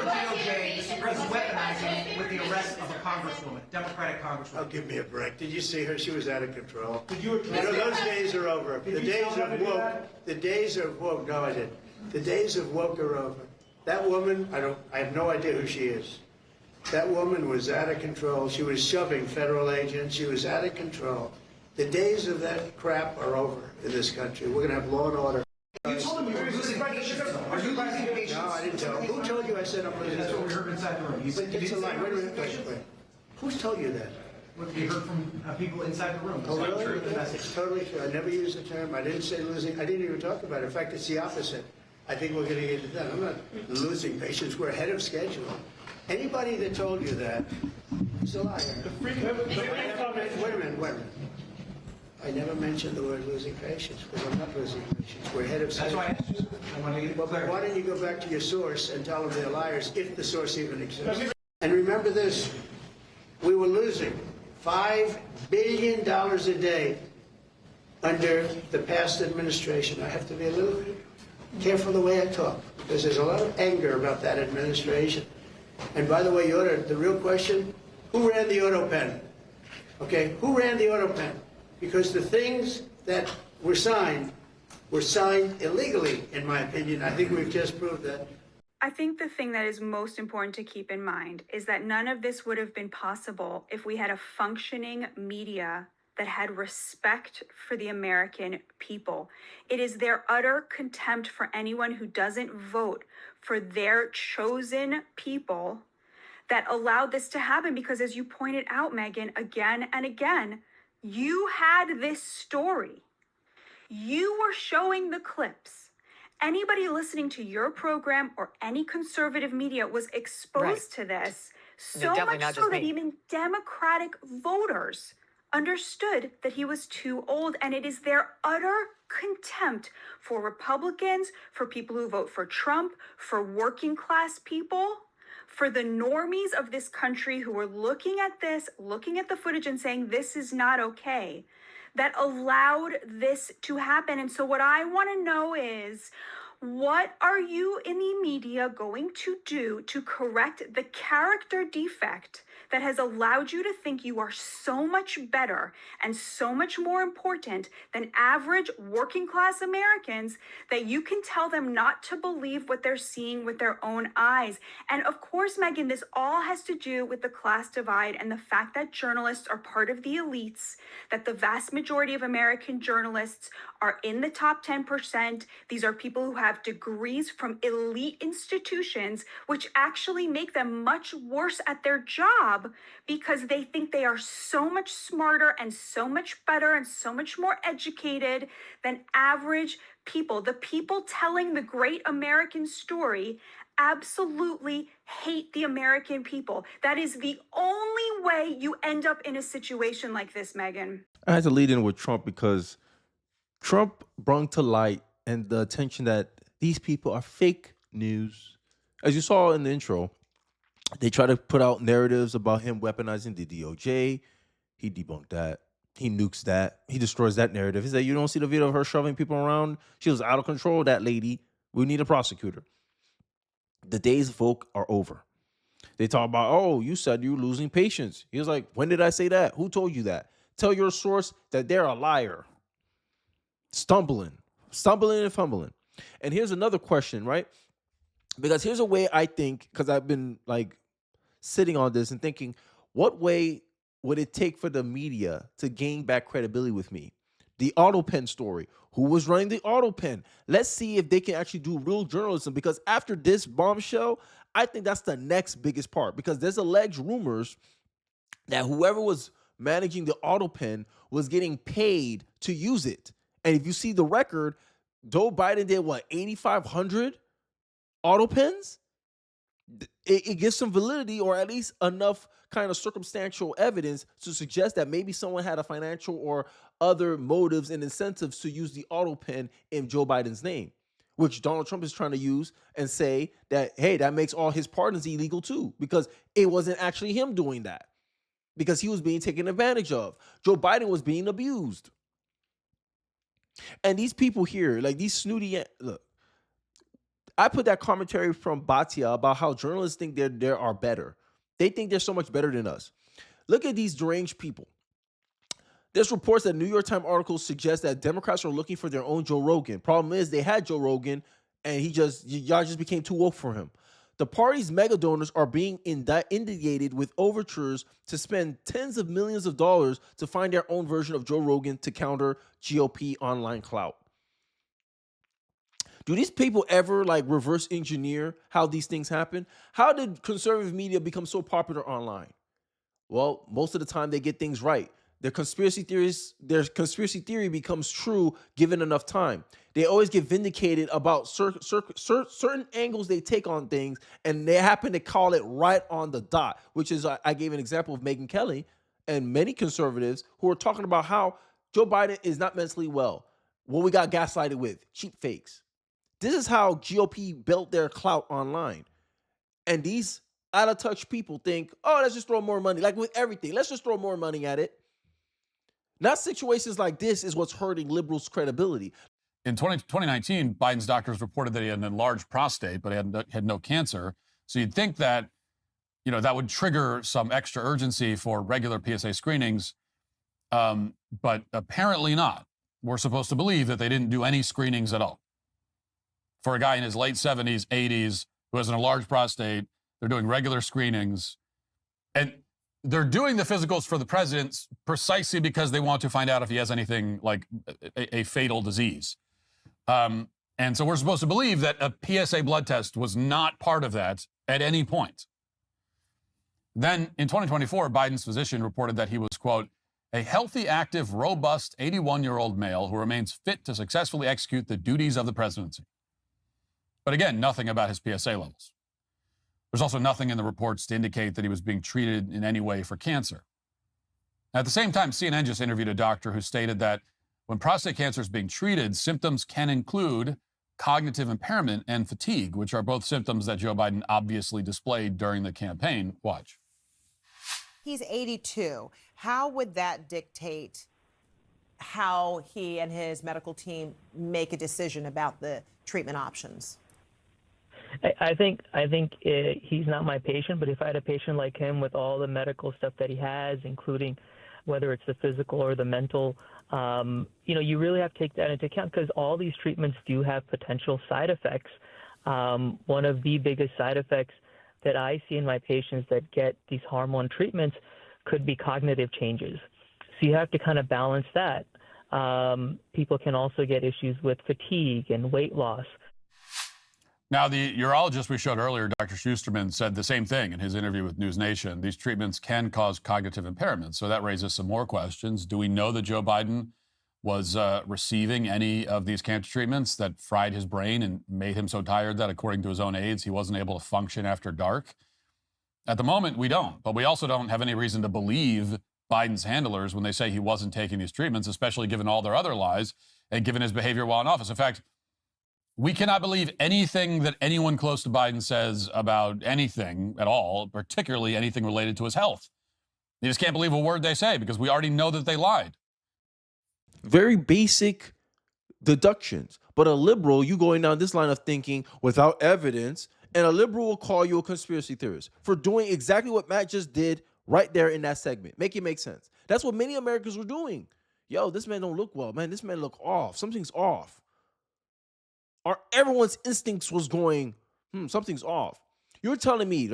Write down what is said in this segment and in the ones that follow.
DOJ is weaponizing with the arrest of a congresswoman, Democratic congresswoman. Oh, give me a break. Did you see her? She was out of control. Did you address those days are over. The days of woke. No, I didn't. The days of woke are over. That woman, I have no idea who she is. That woman was out of control. She was shoving federal agents. She was out of control. The days of that crap are over in this country. We're going to have law and order. You told him you were losing patience. Are you losing patience? No, I didn't tell him. Who told you I said I'm losing? That's what we heard inside the room. You said It's a lie. Wait a minute. Who's told you that? What we heard from people inside the room. Oh, really? It's totally true. I never used the term. I didn't say losing. I didn't even talk about it. In fact, it's the opposite. I think we're going to get it done. I'm not losing patience. We're ahead of schedule. Anybody that told you that is a liar. Wait a minute. I never mentioned the word losing patience because I'm not losing patience. We're ahead of schedule. That's why I asked you. I want to get it clear. Why don't you go back to your source and tell them they're liars if the source even exists? And remember this, we were losing $5 billion a day under the past administration. I have to be a little careful the way I talk because there's a lot of anger about that administration. And by the way, the real question, who ran the auto pen? Okay, who ran the auto pen? Because the things that were signed illegally, in my opinion. I think we've just proved that. I think the thing that is most important to keep in mind is that none of this would have been possible if we had a functioning media that had respect for the American people. It is their utter contempt for anyone who doesn't vote for their chosen people that allowed this to happen. Because as you pointed out, Megan, again and again, you had this story. You were showing the clips. Anybody listening to your program or any conservative media was exposed to this, so much so that even Democratic voters understood that he was too old. And it is their utter contempt for Republicans, for people who vote for Trump, for working class people, for the normies of this country who are looking at this, looking at the footage and saying this is not okay, that allowed this to happen. And so what I want to know is, what are you in the media going to do to correct the character defect that has allowed you to think you are so much better and so much more important than average working class Americans that you can tell them not to believe what they're seeing with their own eyes? And of course, Megan, this all has to do with the class divide and the fact that journalists are part of the elites, that the vast majority of American journalists are in the top 10%. These are people who have degrees from elite institutions, which actually make them much worse at their job because they think they are so much smarter and so much better and so much more educated than average people. The people telling the great American story absolutely hate the American people. That is the only way you end up in a situation like this, Megan. I had to lead in with Trump because Trump brought to light and the attention that these people are fake news. As you saw in the intro, they try to put out narratives about him weaponizing the DOJ. He debunked that. He nukes that. He destroys that narrative. He said, you don't see the video of her shoving people around? She was out of control, that lady. We need a prosecutor. The days of folk are over. They talk about, oh, you said you were losing patience. He was like, when did I say that? Who told you that? Tell your source that they're a liar. Stumbling and fumbling. And here's another question, right? Because here's a way I think, because I've been like sitting on this and thinking, what way would it take for the media to gain back credibility with me? The auto pen story. Who was running the auto pen? Let's see if they can actually do real journalism, because after this bombshell, I think that's the next biggest part, because there's alleged rumors that whoever was managing the auto pen was getting paid to use it. And if you see the record, Joe Biden did what, 8,500 auto pens? It gives some validity, or at least enough kind of circumstantial evidence to suggest that maybe someone had a financial or other motives and incentives to use the auto pen in Joe Biden's name, which Donald Trump is trying to use and say that, hey, that makes all his pardons illegal too, because it wasn't actually him doing that, because he was being taken advantage of. Joe Biden was being abused. And these people here, like these snooty, look, I put that commentary from Batia about how journalists think they are better. They think they're so much better than us. Look at these deranged people. There's reports that New York Times articles suggest that Democrats are looking for their own Joe Rogan. Problem is, they had Joe Rogan, and y'all just became too woke for him. The party's mega donors are being inundated with overtures to spend tens of millions of dollars to find their own version of Joe Rogan to counter GOP online clout. Do these people ever reverse engineer how these things happen? How did conservative media become so popular online? Well, most of the time they get things right. Their conspiracy theory becomes true given enough time. They always get vindicated about certain angles they take on things, and they happen to call it right on the dot, which is, I gave an example of Megyn Kelly and many conservatives who are talking about how Joe Biden is not mentally well. What we got gaslighted with, cheap fakes. This is how GOP built their clout online. And these out-of-touch people think, oh, let's just throw more money. Like with everything, let's just throw more money at it. Not situations like this is what's hurting liberals' credibility. In 2019, Biden's doctors reported that he had an enlarged prostate, but he had no cancer. So you'd think that, that would trigger some extra urgency for regular PSA screenings, but apparently not. We're supposed to believe that they didn't do any screenings at all. For a guy in his late 70s, 80s, who has an enlarged prostate, they're doing regular screenings. And they're doing the physicals for the president precisely because they want to find out if he has anything like a fatal disease. And so we're supposed to believe that a PSA blood test was not part of that at any point. Then in 2024, Biden's physician reported that he was, quote, a healthy, active, robust 81-year-old male who remains fit to successfully execute the duties of the presidency. But again, nothing about his PSA levels. There's also nothing in the reports to indicate that he was being treated in any way for cancer. At the same time, CNN just interviewed a doctor who stated that when prostate cancer is being treated, symptoms can include cognitive impairment and fatigue, which are both symptoms that Joe Biden obviously displayed during the campaign. Watch. He's 82. How would that dictate how he and his medical team make a decision about the treatment options? I think he's not my patient, but if I had a patient like him with all the medical stuff that he has, including whether it's the physical or the mental, you really have to take that into account because all these treatments do have potential side effects. One of the biggest side effects that I see in my patients that get these hormone treatments could be cognitive changes. So you have to kind of balance that. People can also get issues with fatigue and weight loss. Now, the urologist we showed earlier, Dr. Schusterman, said the same thing in his interview with News Nation. These treatments can cause cognitive impairment. So that raises some more questions. Do we know that Joe Biden was receiving any of these cancer treatments that fried his brain and made him so tired that, according to his own aides, he wasn't able to function after dark? At the moment, we don't. But we also don't have any reason to believe Biden's handlers when they say he wasn't taking these treatments, especially given all their other lies and given his behavior while in office. In fact, we cannot believe anything that anyone close to Biden says about anything at all, particularly anything related to his health. You just can't believe a word they say because we already know that they lied. Very basic deductions. But a liberal, you going down this line of thinking without evidence, and a liberal will call you a conspiracy theorist for doing exactly what Matt just did right there in that segment. Make it make sense. That's what many Americans were doing. Yo, this man don't look well. Man, this man look off. Something's off. Everyone's instincts was going, something's off. You're telling me,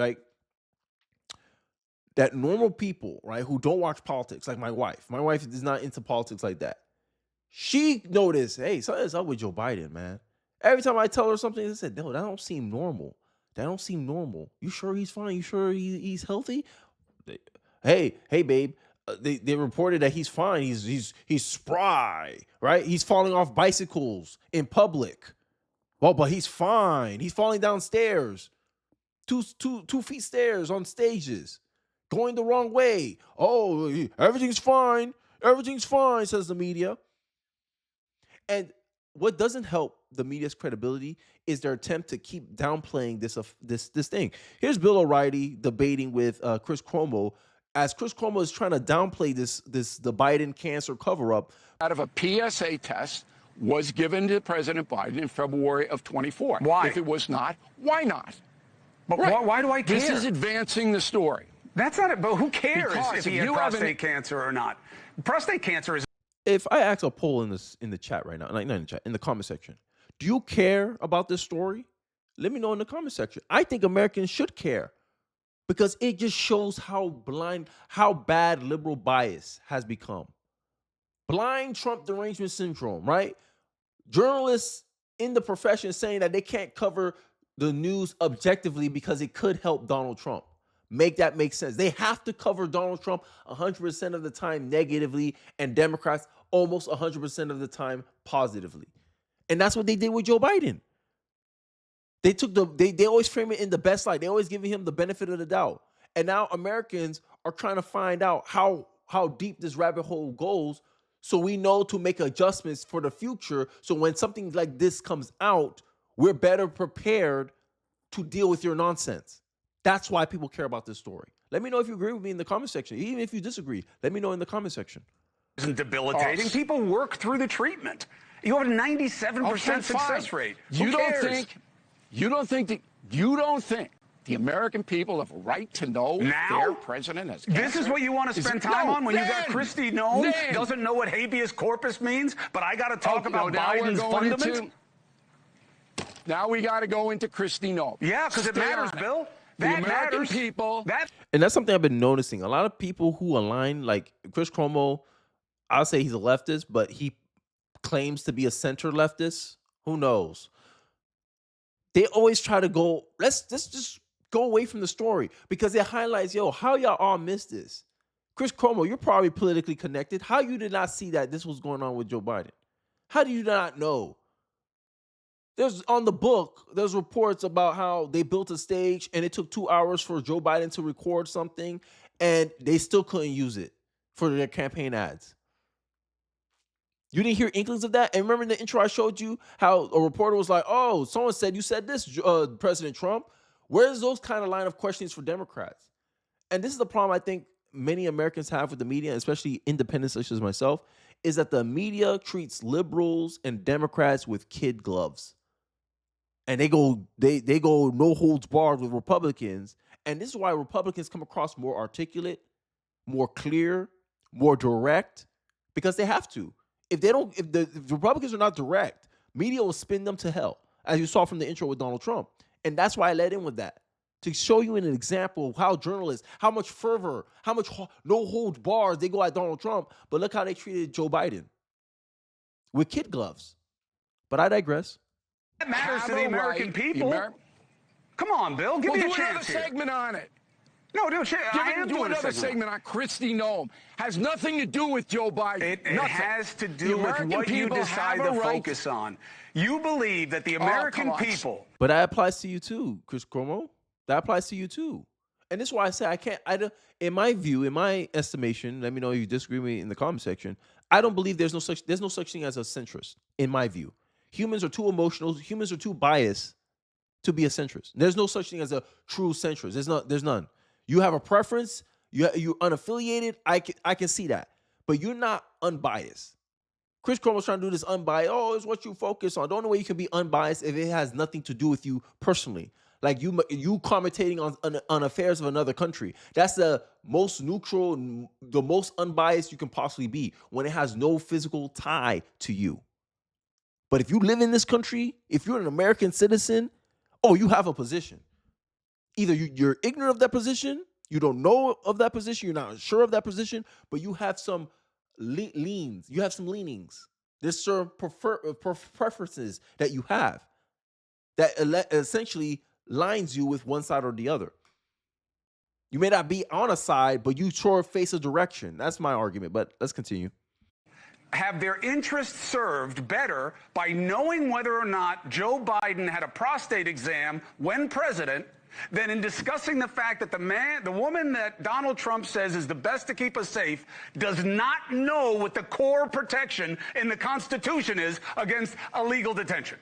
that normal people, right, who don't watch politics, like my wife is not into politics like that. She noticed, hey, something's up with Joe Biden, man. Every time I tell her something, I said, no, that don't seem normal. That don't seem normal. You sure he's fine? You sure he's healthy? Hey, babe. They reported that he's fine. He's spry, right? He's falling off bicycles in public. Well, but he's fine. He's falling downstairs, two feet stairs on stages, going the wrong way. Oh, everything's fine. Everything's fine, says the media. And what doesn't help the media's credibility is their attempt to keep downplaying this thing. Here's Bill O'Reilly debating with Chris Cuomo as Chris Cuomo is trying to downplay the Biden cancer cover-up. Out of a PSA test, was given to President Biden in February of 24. Why? If it was not, why not? But Right. why do I care? This is advancing the story. That's not it. But who cares Because if he if had you have prostate cancer or not? Prostate cancer is. If I ask a poll in the chat right now, like not in the chat, in the comment section, do you care about this story? Let me know in the comment section. I think Americans should care because it just shows how bad liberal bias has become. Blind Trump derangement syndrome, right? Journalists in the profession saying that they can't cover the news objectively because it could help Donald Trump. Make that make sense. They have to cover Donald Trump 100% of the time negatively and Democrats almost 100% of the time positively. And that's what they did with Joe Biden. They always frame it in the best light. They always giving him the benefit of the doubt. And now Americans are trying to find out how deep this rabbit hole goes so we know to make adjustments for the future. So when something like this comes out, we're better prepared to deal with your nonsense. That's why people care about this story. Let me know if you agree with me in the comment section. Even if you disagree, let me know in the comment section. Isn't debilitating. People work through the treatment. You have a 97% success rate. You don't think the American people have a right to know now? Their president has cancer? This is what you want to spend time on when you got Kristi Noem doesn't know what habeas corpus means, but I got to talk about Biden's fundament? Now we got to go into Kristi Noem. Yeah, because it matters, Bill. That the American matters. people. And that's something I've been noticing. A lot of people who align, like Chris Cuomo, I'll say he's a leftist, but he claims to be a center leftist. Who knows? They always try to go, let's just go away from the story because it highlights, how y'all all missed this. Chris Cuomo, you're probably politically connected. How you did not see that this was going on with Joe Biden? How do you not know? There's reports about how they built a stage and it took 2 hours for Joe Biden to record something and they still couldn't use it for their campaign ads. You didn't hear inklings of that? And remember in the intro I showed you how a reporter was like, oh, someone said you said this, President Trump. Where's those kind of line of questionings for Democrats? And this is the problem I think many Americans have with the media, especially independents such as myself, is that the media treats liberals and Democrats with kid gloves. And they go no holds barred with Republicans. And this is why Republicans come across more articulate, more clear, more direct, because they have to. If the Republicans are not direct, media will spin them to hell, as you saw from the intro with Donald Trump. And that's why I led in with that, to show you an example of how journalists, how much fervor, how much no holds bars they go at Donald Trump. But look how they treated Joe Biden with kid gloves. But I digress. That matters to the American people. Come on, Bill. Give me a chance here. Do another segment on it. No, I am doing another segment on Kristi Noem. Has nothing to do with Joe Biden. It has to do with what you decide to focus on. You believe that the American people. But that applies to you too, Chris Cuomo. That applies to you too. And this is why I say in my view, in my estimation, let me know if you disagree with me in the comment section. I don't believe there's no such thing as a centrist, in my view. Humans are too emotional. Humans are too biased to be a centrist. There's no such thing as a true centrist. There's none. You have a preference. You're unaffiliated. I can see that. But you're not unbiased. Chris Cuomo's trying to do this unbiased. Oh, it's what you focus on. The only way you can be unbiased if it has nothing to do with you personally. Like you commentating on affairs of another country. That's the most neutral, the most unbiased you can possibly be when it has no physical tie to you. But if you live in this country, if you're an American citizen, you have a position. Either you're ignorant of that position, you don't know of that position, you're not sure of that position, but you have some leans, you have some leanings. There's certain preferences that you have that essentially lines you with one side or the other. You may not be on a side, but you sure face a direction. That's my argument, but let's continue. Have their interests served better by knowing whether or not Joe Biden had a prostate exam when president than in discussing the fact that the woman that Donald Trump says is the best to keep us safe does not know what the core protection in the Constitution is against illegal detention.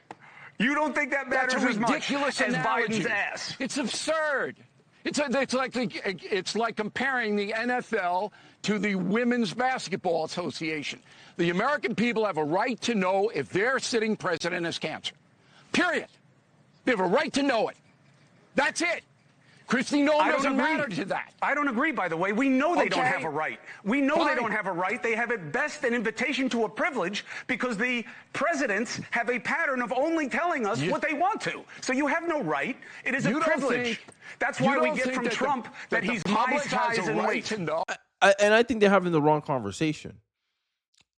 You don't think that matters as much as Biden's ass? It's absurd. It's like comparing the NFL to the Women's Basketball Association. The American people have a right to know if their sitting president has cancer. Period. They have a right to know it. That's it. Kristi Noem doesn't matter to that. I don't agree, by the way. We know they don't Okay. have a right. We know Fine. they don't have a right. They have at best an invitation to a privilege because the presidents have a pattern of only telling us what they want to. So you have no right. It is a You don't privilege. think- That's you why we don't get think from that the- Trump that the he's my public has size a and right weight. to know. And I think they're having the wrong conversation.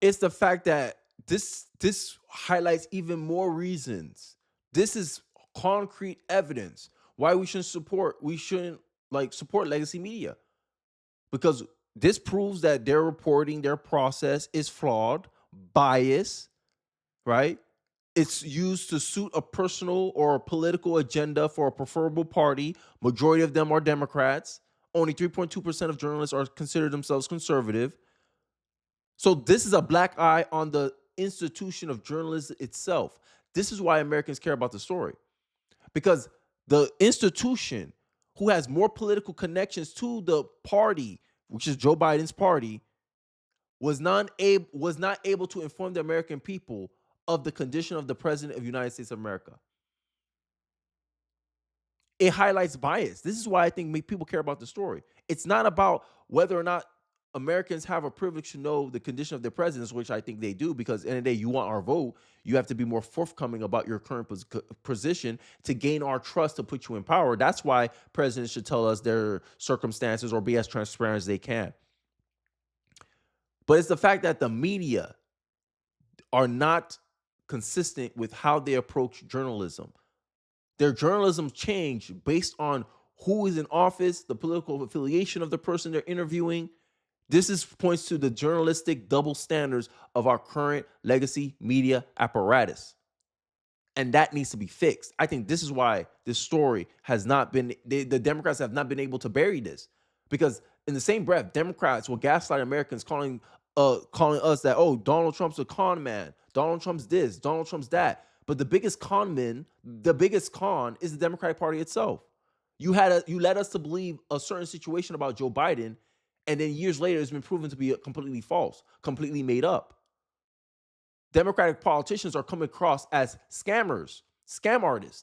It's the fact that this highlights even more reasons. This is concrete evidence why we shouldn't support legacy media, because this proves that their reporting, their process is flawed, biased, right? It's used to suit a personal or a political agenda for a preferable party. Majority of them are Democrats. Only 3.2% of journalists are considered themselves conservative. So this is a black eye on the institution of journalism itself. This is why Americans care about the story, because the institution who has more political connections to the party, which is Joe Biden's party, was not able to inform the American people of the condition of the president of the United States of America. It highlights bias. This is why I think people care about the story. It's not about whether or not Americans have a privilege to know the condition of their presidents, which I think they do, because at the end of the day, you want our vote. You have to be more forthcoming about your current position to gain our trust to put you in power. That's why presidents should tell us their circumstances or be as transparent as they can. But it's the fact that the media are not consistent with how they approach journalism. Their journalism change based on who is in office, the political affiliation of the person they're interviewing. This points to the journalistic double standards of our current legacy media apparatus. And that needs to be fixed. I think this is why this story has not been, the Democrats have not been able to bury this. Because in the same breath, Democrats will gaslight Americans calling us that, oh, Donald Trump's a con man. Donald Trump's this, Donald Trump's that. But the biggest con is the Democratic Party itself. You led us to believe a certain situation about Joe Biden, and then years later, it's been proven to be completely false, completely made up. Democratic politicians are coming across as scammers, scam artists.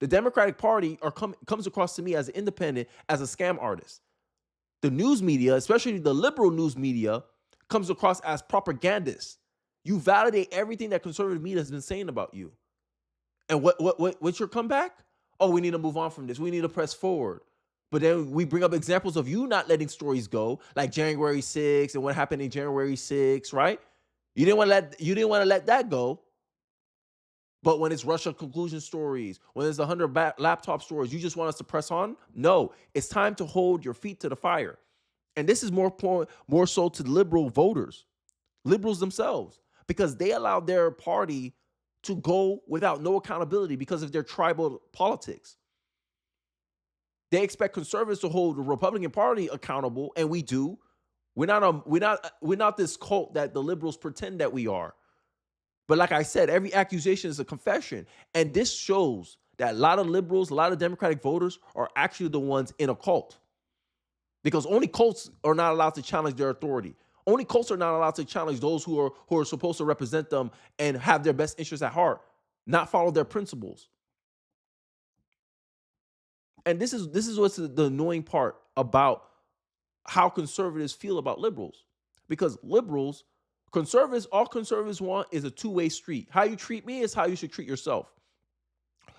The Democratic Party comes across to me as an independent, as a scam artist. The news media, especially the liberal news media, comes across as propagandists. You validate everything that conservative media has been saying about you. And what's your comeback? Oh, we need to move on from this. We need to press forward. But then we bring up examples of you not letting stories go, like January 6th and what happened in January 6th, right? You didn't want to let that go. But when it's Russia collusion stories, when it's 100 laptop stories, you just want us to press on? No, it's time to hold your feet to the fire. And this is more so to liberal voters, liberals themselves, because they allowed their party to go without no accountability because of their tribal politics. They expect conservatives to hold the Republican Party accountable, and we do. We're not this cult that the liberals pretend that we are. But like I said, every accusation is a confession, and this shows that a lot of liberals, a lot of Democratic voters are actually the ones in a cult, because only cults are not allowed to challenge their authority. Only cults are not allowed to challenge those who are supposed to represent them and have their best interests at heart, not follow their principles. And this is what's the annoying part about how conservatives feel about liberals. Because all conservatives want is a two-way street. How you treat me is how you should treat yourself.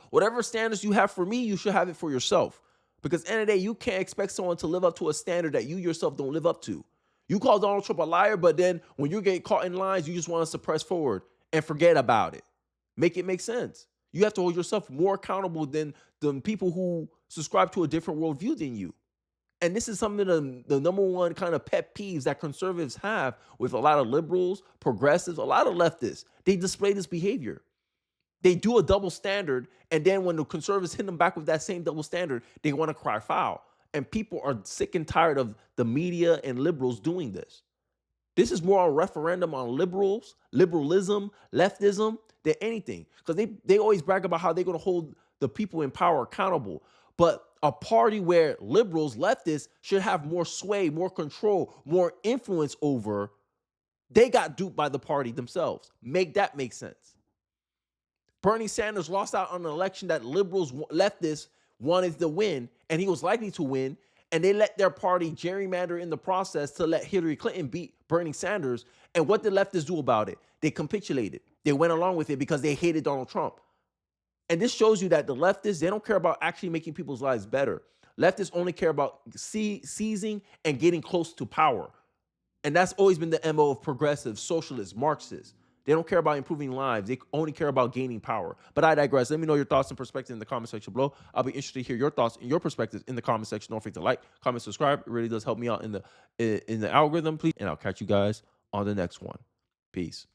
Whatever standards you have for me, you should have it for yourself. Because at the end of the day, you can't expect someone to live up to a standard that you yourself don't live up to. You call Donald Trump a liar, but then when you get caught in lines, you just want us to press forward and forget about it. Make it make sense. You have to hold yourself more accountable than the people who subscribe to a different worldview than you. And this is something the number one kind of pet peeves that conservatives have with a lot of liberals, progressives, a lot of leftists. They display this behavior. They do a double standard, and then when the conservatives hit them back with that same double standard, they want to cry foul. And people are sick and tired of the media and liberals doing this. This is more a referendum on liberalism, leftism, than anything. Because they always brag about how they're going to hold the people in power accountable. But a party where liberals, leftists should have more sway, more control, more influence over, they got duped by the party themselves. Make that make sense. Bernie Sanders lost out on an election that liberals, leftists wanted to win, and he was likely to win, and they let their party gerrymander in the process to let Hillary Clinton beat Bernie Sanders. And what did leftists do about it? They capitulated. They went along with it because they hated Donald Trump. And this shows you that the leftists, they don't care about actually making people's lives better. Leftists only care about seizing and getting close to power. And that's always been the MO of progressives, socialists, Marxists. They don't care about improving lives. They only care about gaining power. But I digress. Let me know your thoughts and perspectives in the comment section below. I'll be interested to hear your thoughts and your perspectives in the comment section. Don't forget to like, comment, subscribe. It really does help me out in the algorithm, please. And I'll catch you guys on the next one. Peace.